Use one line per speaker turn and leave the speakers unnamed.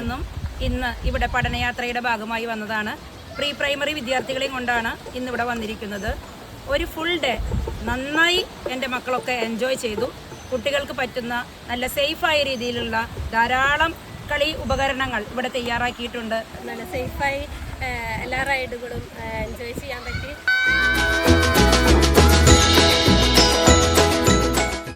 നിന്നും ഇന്ന് ഇവിടെ പഠനയാത്രയുടെ ഭാഗമായി വന്നതാണ്. പ്രീ പ്രൈമറി വിദ്യാർത്ഥികളെയും കൊണ്ടാണ് ഇന്നിവിടെ വന്നിരിക്കുന്നത്. ഒരു ഫുൾ ഡേ നന്നായി എൻ്റെ മക്കളൊക്കെ എൻജോയ് ചെയ്തു. കുട്ടികൾക്ക് പറ്റുന്ന നല്ല സേഫായ രീതിയിലുള്ള ധാരാളം കളി ഉപകരണങ്ങൾ ഇവിടെ തയ്യാറാക്കിയിട്ടുണ്ട്.
നല്ല സേഫായി എല്ലാ റൈഡുകളും എൻജോയ് ചെയ്യാൻ പറ്റി.